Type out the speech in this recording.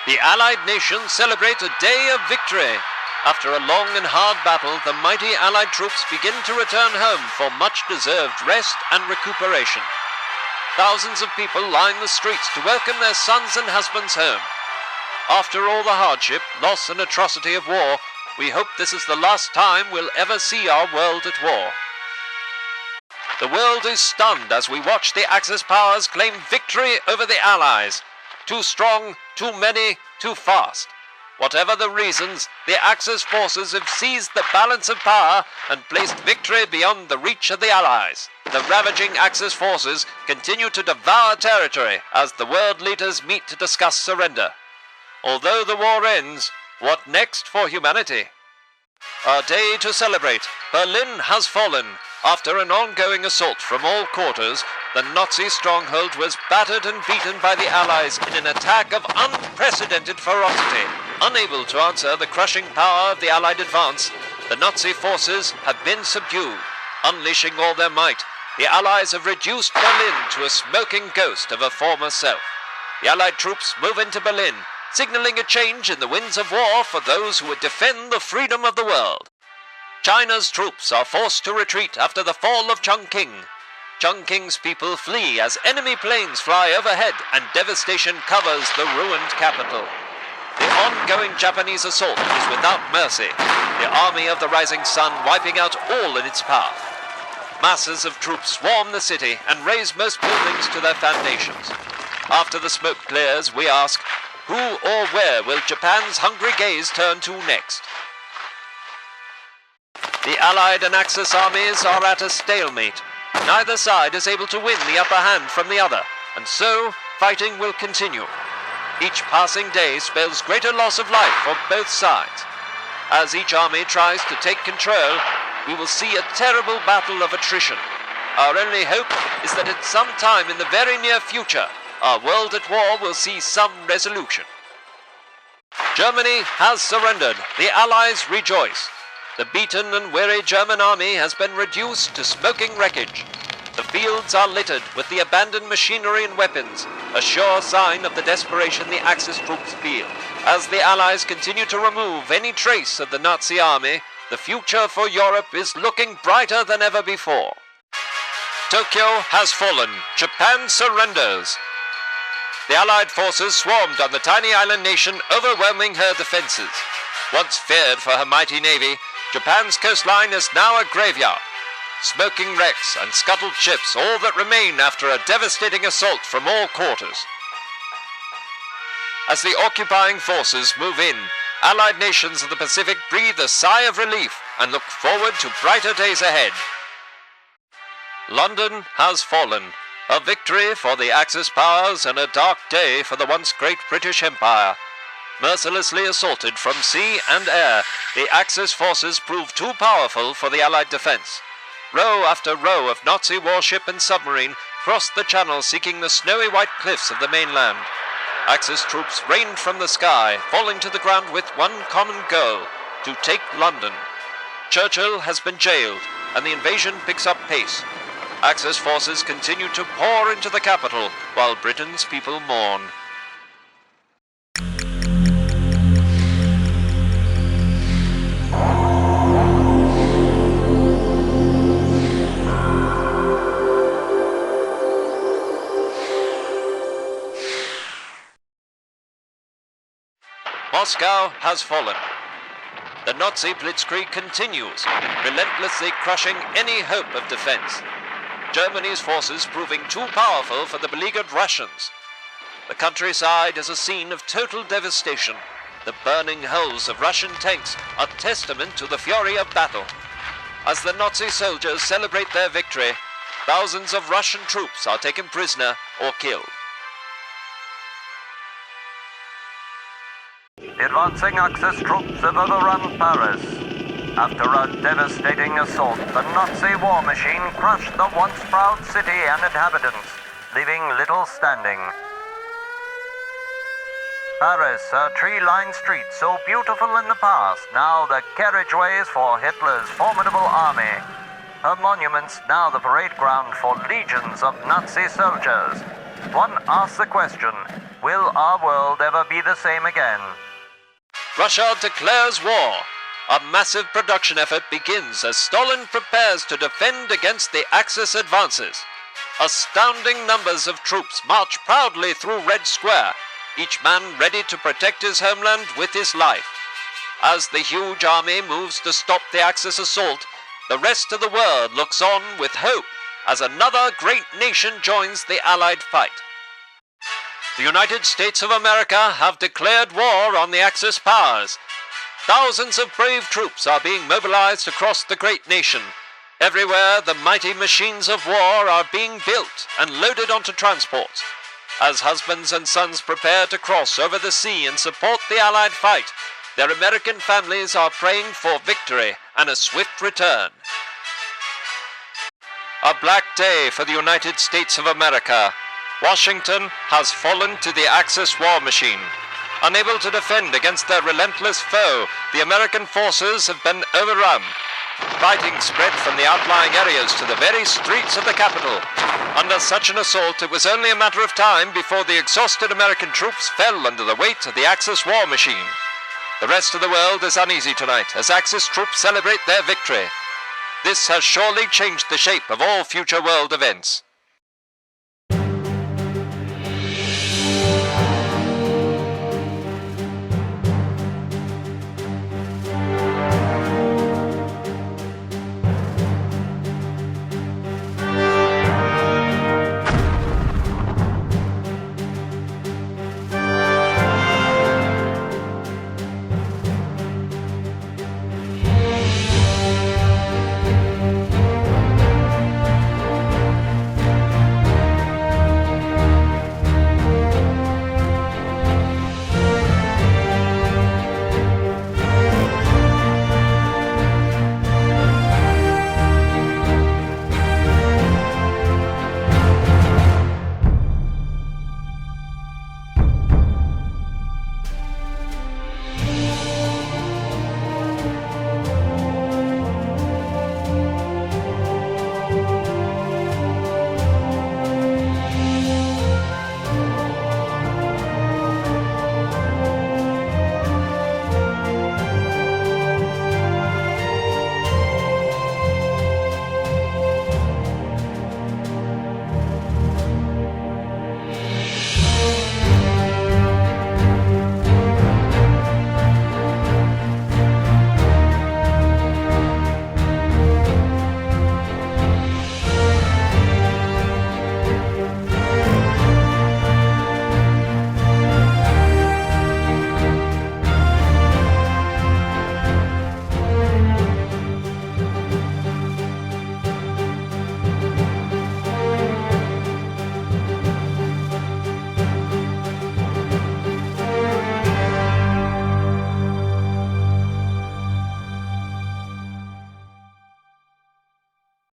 The Allied nations celebrate a day of victory. After a long and hard battle, the mighty Allied troops begin to return home for much-deserved rest and recuperation. Thousands of people line the streets to welcome their sons and husbands home. After all the hardship, loss and atrocity of war, we hope this is the last time we'll ever see our world at war. The world is stunned as we watch the Axis powers claim victory over the Allies. Too strong, too many, too fast. Whatever the reasons, the Axis forces have seized the balance of power and placed victory beyond the reach of the Allies. The ravaging Axis forces continue to devour territory as the world leaders meet to discuss surrender. Although the war ends, what next for humanity? A day to celebrate. Berlin has fallen. After an ongoing assault from all quarters, the Nazi stronghold was battered and beaten by the Allies in an attack of unprecedented ferocity. Unable to answer the crushing power of the Allied advance, the Nazi forces have been subdued. Unleashing all their might, the Allies have reduced Berlin to a smoking ghost of a former self. The Allied troops move into Berlin, signaling a change in the winds of war for those who would defend the freedom of the world. China's troops are forced to retreat after the fall of Chongqing. Chongqing's people flee as enemy planes fly overhead and devastation covers the ruined capital. The ongoing Japanese assault is without mercy, the army of the rising sun wiping out all in its path. Masses of troops swarm the city and raze most buildings to their foundations. After the smoke clears, we ask, who or where will Japan's hungry gaze turn to next? The Allied and Axis armies are at a stalemate. Neither side is able to win the upper hand from the other, and so fighting will continue. Each passing day spells greater loss of life for both sides. As each army tries to take control, we will see a terrible battle of attrition. Our only hope is that at some time in the very near future, our world at war will see some resolution. Germany has surrendered. The Allies rejoice. The beaten and weary German army has been reduced to smoking wreckage. The fields are littered with the abandoned machinery and weapons, a sure sign of the desperation the Axis troops feel. As the Allies continue to remove any trace of the Nazi army, the future for Europe is looking brighter than ever before. Tokyo has fallen. Japan surrenders. The Allied forces swarmed on the tiny island nation, overwhelming her defenses. Once feared for her mighty navy, Japan's coastline is now a graveyard. Smoking wrecks and scuttled ships, all that remain after a devastating assault from all quarters. As the occupying forces move in, Allied nations of the Pacific breathe a sigh of relief and look forward to brighter days ahead. London has fallen. A victory for the Axis powers and a dark day for the once great British Empire. Mercilessly assaulted from sea and air, the Axis forces proved too powerful for the Allied defense. Row after row of Nazi warship and submarine crossed the channel seeking the snowy white cliffs of the mainland. Axis troops rained from the sky, falling to the ground with one common goal, to take London. Churchill has been jailed, and the invasion picks up pace. Axis forces continue to pour into the capital, while Britain's people mourn. Moscow has fallen. The Nazi blitzkrieg continues, relentlessly crushing any hope of defense. Germany's forces proving too powerful for the beleaguered Russians. The countryside is a scene of total devastation. The burning hulls of Russian tanks are testament to the fury of battle. As the Nazi soldiers celebrate their victory, thousands of Russian troops are taken prisoner or killed. The advancing Axis troops have overrun Paris. After a devastating assault, the Nazi war machine crushed the once proud city and inhabitants, leaving little standing. Paris, a tree-lined street so beautiful in the past, now the carriageways for Hitler's formidable army. Her monuments now the parade ground for legions of Nazi soldiers. One asks the question, will our world ever be the same again? Russia declares war. A massive production effort begins as Stalin prepares to defend against the Axis advances. Astounding numbers of troops march proudly through Red Square, each man ready to protect his homeland with his life. As the huge army moves to stop the Axis assault, the rest of the world looks on with hope as another great nation joins the Allied fight. The United States of America have declared war on the Axis powers. Thousands of brave troops are being mobilized across the great nation. Everywhere, the mighty machines of war are being built and loaded onto transports. As husbands and sons prepare to cross over the sea and support the Allied fight, their American families are praying for victory and a swift return. A black day for the United States of America. Washington has fallen to the Axis war machine. Unable to defend against their relentless foe, the American forces have been overrun. Fighting spread from the outlying areas to the very streets of the capital. Under such an assault, it was only a matter of time before the exhausted American troops fell under the weight of the Axis war machine. The rest of the world is uneasy tonight as Axis troops celebrate their victory. This has surely changed the shape of all future world events.